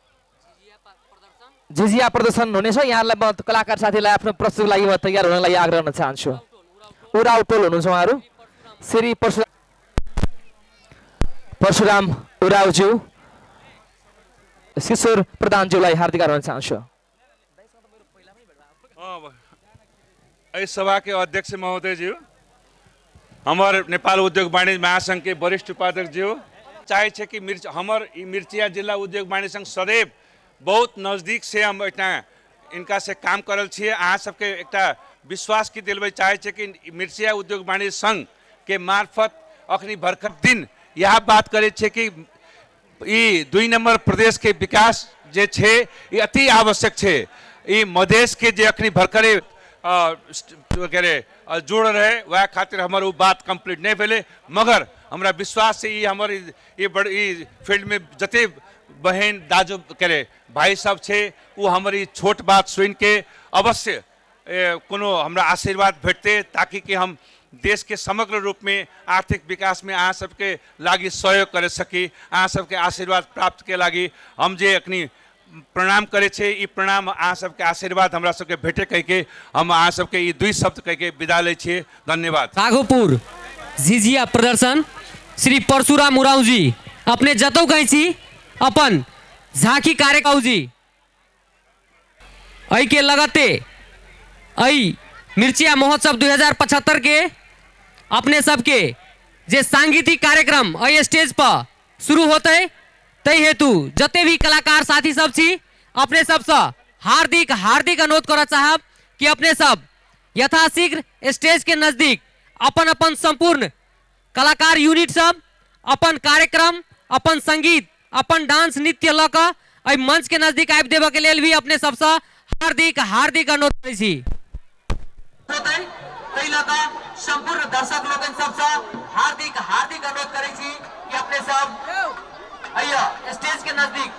झिझिया प्रदर्शन हुनेछ। यहाँलाई म कलाकार साथीलाई आफ्नो प्रस्तुतिको लागि म तयार हुनको लागि आग्रह गर्न चाहन्छु। उराव टोल हुनुहुन्छ उहाँहरू श्री परशुराम उरावज्यू किशोर प्रधानज्यूलाई हार्दिक आग्रह गर्न चाहन्छु। इस सभा के अध्यक्ष महोदय जी, हमारे नेपाल उद्योग वाणिज्य महासंघ के वरिष्ठ उपाध्यक्ष जी, चाहे छे कि मिर्चिया जिला उद्योग वाणिज्य संघ सदैव बहुत नज़दीक से हम इनका से काम करल छिए। अहाँ सबके एक विश्वास की दिलबै चाहे छे कि मिर्चिया उद्योग वाणिज्य संघ के मार्फत अखनी भर्खर दिन यह बात करे छे कि ई 2 नंबर प्रदेश के विकास जे छे ये अति आवश्यक छे। ई मधेश के जे अखनी भरकरे जोड़ रहे वह खातिर हमार वो बात कंप्लीट नहीं भेले, मगर हमरा विश्वास से हमारे ये बड़ी फील्ड में जते बहन दाजू करे भाई सब छे वो हमारी छोट बात सुन के अवश्य कोनो हमरा आशीर्वाद भेटते ताकि कि हम देश के समग्र रूप में आर्थिक विकास में अहाँ सबके लागी सहयोग करे सकी। अहाँ सबके आशीर्वाद प्राप्त के लागी हम जे अखनी प्रणाम करे छे ई प्रणाम अहाँ सबके आशीर्वाद हमरा सबके भेटे कह के हम अहाँ सबके ई 2 शब्द कह के विदा ले छे। धन्यवाद। राघोपुर झिझिया प्रदर्शन श्री परशुराम उराव जी अपने जतौ कहीं छी अपन झांकी कार्यकाउ जी ऐ के लगते ऐ मिर्चिया महोत्सव 2075 के अपने सबके जे सांगीतिक कार्यक्रम ऐ स्टेज पर शुरू होते तै हेतु जते भी कलाकार साथी सब छी अपने सबसे हार्दिक हार्दिक अनुरोध करना चाहब कि अपने सब यथाशीघ्र स्टेज के नजदीक अपन अपन संपूर्ण कलाकार यूनिट सब अपन कार्यक्रम अपन संगीत अपन डांस नृत्य लक एहि मंच के नजदीक आबि देबऽ के लेल भी अपने सबसे हार्दिक हार्दिक अनुरोध करै छी। तै लक संपूर्ण दर्शक लोगन सबसे हार्दिक हार्दिक अनुरोध करै छी कि अपने सब आइए स्टेज के नजदीक।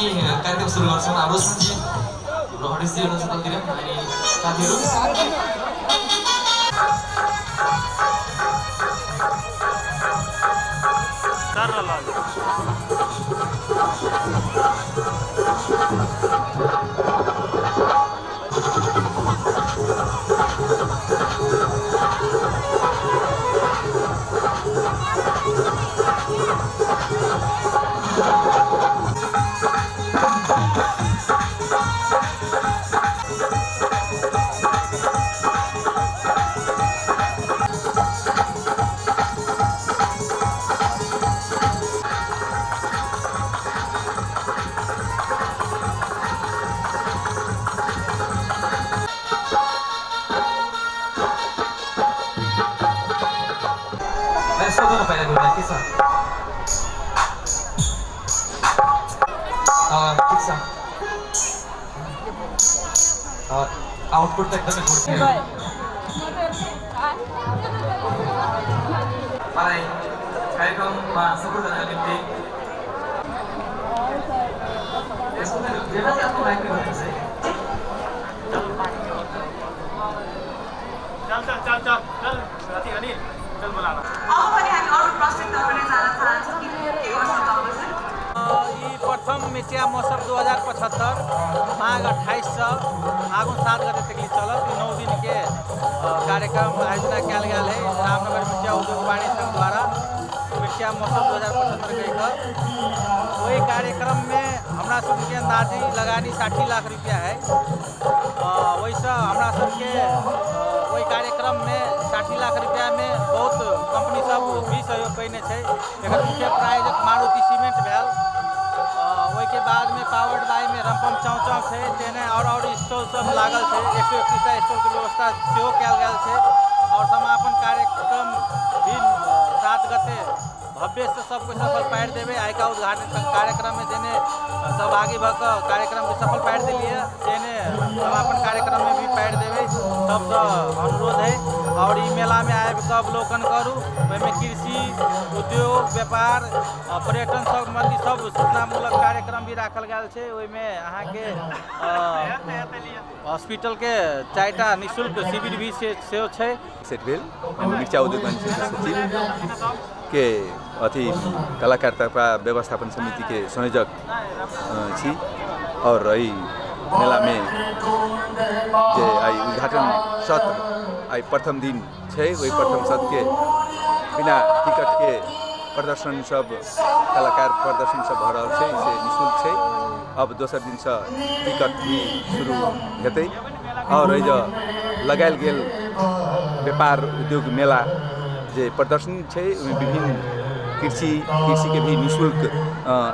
हामी कार्यक्रम सुरु गर्छौँ। हाम्रो साथी हरिशजी हुनुहुन्छ तलतिर अनि साथीहरू सोध्नु पहिला गुरुलाई के छ ठिक छ आउटपुट त एकदमै गुड थियो मलाई कार्यक्रममा सफलताका निम्ति यसको धेरै आफ्नो लागि गर्नुहुन्छ है चल साथी अनिल चल बोलाना अब पनि हामी अरू प्रश्नोत्तरबाट जान चाहन्छौँ कि के गर्छ तपाईँ यी प्रथम मिसिया महोत्सव 2075 माघ 28 फागुन 7 गतेदेखि चलत 9 दिन के कार्यक्रम आयोजना किया गया है रामनगर मिसिया उद्योग वाणिज्य संघ द्वारा मिसिया महोत्सव 2075 गई वही कार्यक्रम में हमारा सबके अंदाजी लगानी 60 लाख रुपया है वैसा हमारा सबके वही कार्यक्रम में 60 लाख रुपया में बहुत कंपनी सब भी सहयोग कैने छे एकर मुख्य प्रायोजक मारुति सीमेंट भेल वही के बाद में पावर्ड बाय में रमपम चौचौ है तेने और स्टॉल सब लागल है 131टा स्टॉल की व्यवस्था सेहो कयल गेल है और समापन कार्यक्रम भी 7 गते भव्य से सबको सफल पार देवे आयका उद्घाटन कार्यक्रम में जेने सहभागी भक कार्यक्रम के सफल पार दिलिए जेने समापन कार्यक्रम में भी पार देवे सबसे अनुरोध है और ई मेला में आए के अवलोकन करूँ में कृषि उद्योग व्यापार पर्यटन संबंधी सब सूचनामूलक कार्यक्रम भी राखल गया है ओहिमे अहाँ के हॉस्पिटल के 4टा निःशुल्क शिविर भी सेहो छै सेट भेल मिर्चा उद्योग वाणिज्य सचिव के अथी कलाकारिता व्यवस्थापन समिति के संयोजक छी और रही मेला में जे आई उद्घाटन सत्र आई प्रथम दिन छै वही प्रथम सत्र के बिना टिकट के प्रदर्शन सब कलाकार प्रदर्शन सब भ रहल छै से निःशुल्क छै अब दोसर दिन से टिकट भी शुरू हेतै और जो लगायल गेल व्यापार उद्योग मेला जे प्रदर्शनी छै विभिन्न कृषि के भी निःशुल्क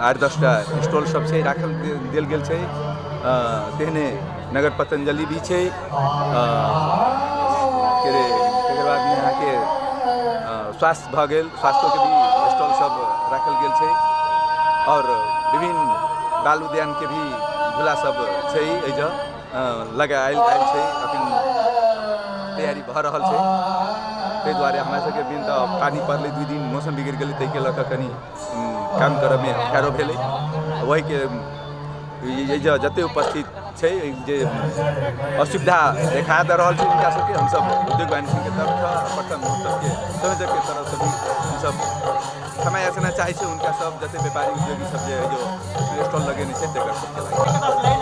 8-10टा स्टॉल सब छै राखल देल गेल छै तेहने नगर पतंजलि भी छै तकर बाद में यहाँ के स्वास्थ्य भ गेल स्वास्थ्य के भी स्टॉल सब राखल गेल छै और विभिन्न बाल उद्यान के भी झूला सब छै एजा लगायल छै अखन तैयारी भ रहल छै ताहि दुआरे हमरा सबके बिन तऽ पानी पड़लै 2 दिन मौसम बिगड़ि गेलै ताहिके लऽ कऽ कनि काम करऽमे अखाड़ो भेलै वहीके जते उपस्थित छै जे असुविधा देखा दे रहल छै हुनका सबके हमसब उद्योग वाणिज्य के तरफ प्रथम सबके संयोजक के तरफ से भी हमसब समय याचना चाहै छै उनका सब जते व्यापारी उद्योगी सब जे स्टॉल लगेने छै तकर सबके लागि